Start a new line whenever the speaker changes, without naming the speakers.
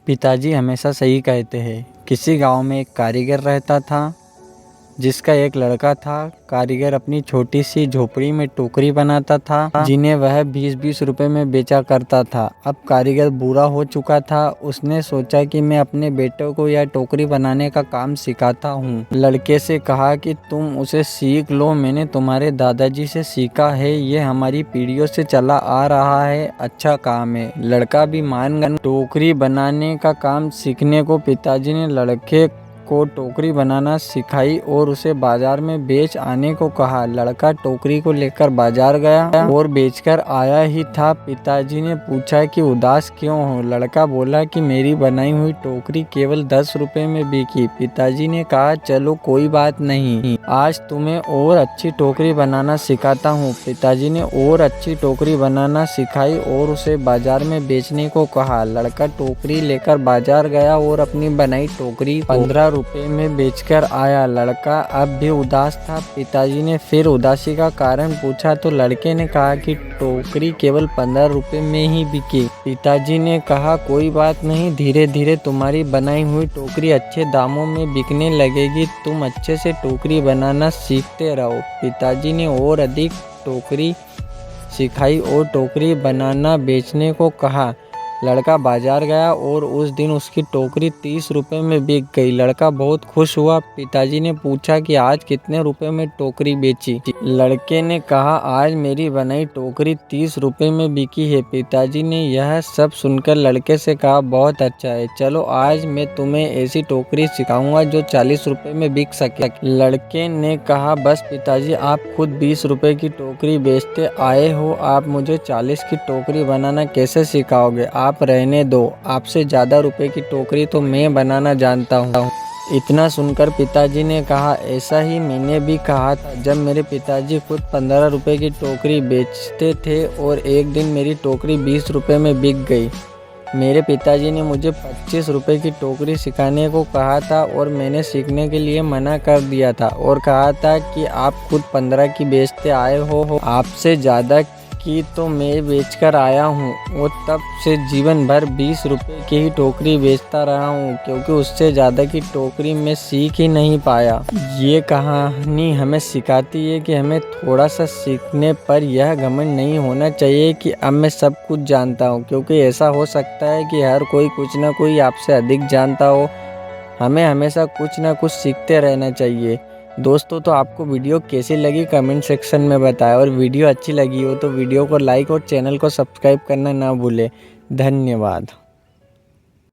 पिताजी हमेशा सही कहते हैं। किसी गांव में एक कारीगर रहता था जिसका एक लड़का था। कारीगर अपनी छोटी सी झोपड़ी में टोकरी बनाता था जिन्हें वह 20-20 रुपए में बेचा करता था। अब कारीगर बूढ़ा हो चुका था। उसने सोचा कि मैं अपने बेटे को यह टोकरी बनाने का काम सिखाता हूँ। लड़के से कहा कि तुम उसे सीख लो, मैंने तुम्हारे दादाजी से सीखा है, ये हमारी पीढ़ियों से चला आ रहा है, अच्छा काम है। लड़का भी मान गया। टोकरी बनाने का काम सीखने को पिताजी ने लड़के को टोकरी बनाना सिखाई और उसे बाजार में बेच आने को कहा। लड़का टोकरी को लेकर बाजार गया और बेचकर आया ही था। पिताजी ने पूछा कि उदास क्यों हो? लड़का बोला कि मेरी बनाई हुई टोकरी केवल 10 रुपए में बिकी। पिताजी ने कहा चलो कोई बात नहीं, आज तुम्हें और अच्छी टोकरी बनाना सिखाता हूँ। पिताजी ने और अच्छी टोकरी बनाना सिखाई और उसे बाजार में बेचने को कहा। लड़का टोकरी लेकर बाजार गया और अपनी बनाई टोकरी 15 रुपए में बेचकर आया। लड़का अब भी उदास था। पिताजी ने फिर उदासी का कारण पूछा तो लड़के ने कहा कि टोकरी केवल 15 रुपए में ही बिकी। पिताजी ने कहा कोई बात नहीं, धीरे धीरे तुम्हारी बनाई हुई टोकरी अच्छे दामों में बिकने लगेगी, तुम अच्छे से टोकरी बनाना सीखते रहो। पिताजी ने और अधिक टोकरी सिखाई और टोकरी बनाना बेचने को कहा। लड़का बाजार गया और उस दिन उसकी टोकरी 30 रुपए में बिक गई। लड़का बहुत खुश हुआ। पिताजी ने पूछा कि आज कितने रुपए में टोकरी बेची? लड़के ने कहा आज मेरी बनाई टोकरी 30 रुपए में बिकी है। पिताजी ने यह सब सुनकर लड़के से कहा बहुत अच्छा है, चलो आज मैं तुम्हें ऐसी टोकरी सिखाऊंगा जो 40 रुपए में बिक सके। लड़के ने कहा बस पिताजी, आप खुद 20 रुपए की टोकरी बेचते आए हो, आप मुझे 40 की टोकरी बनाना कैसे सिखाओगे? आप रहने दो, आपसे ज़्यादा रुपए की टोकरी तो मैं बनाना जानता हूँ। इतना सुनकर पिताजी ने कहा ऐसा ही मैंने भी कहा था जब मेरे पिताजी खुद 15 रुपए की टोकरी बेचते थे और एक दिन मेरी टोकरी 20 रुपए में बिक गई। मेरे पिताजी ने मुझे 25 रुपए की टोकरी सिखाने को कहा था और मैंने सीखने के लिए मना कर दिया था और कहा था कि आप खुद 15 की बेचते आए हो, आपसे ज़्यादा की तो मैं बेचकर आया हूँ और तब से जीवन भर 20 रुपए की ही टोकरी बेचता रहा हूँ क्योंकि उससे ज़्यादा की टोकरी मैं सीख ही नहीं पाया। ये कहानी हमें सिखाती है कि हमें थोड़ा सा सीखने पर यह घमंड नहीं होना चाहिए कि अब मैं सब कुछ जानता हूँ, क्योंकि ऐसा हो सकता है कि हर कोई कुछ ना कोई आपसे अधिक जानता हो। हमें हमेशा कुछ ना कुछ सीखते रहना चाहिए। दोस्तों तो आपको वीडियो कैसी लगी कमेंट सेक्शन में बताएं और वीडियो अच्छी लगी हो तो वीडियो को लाइक और चैनल को सब्सक्राइब करना ना भूलें। धन्यवाद।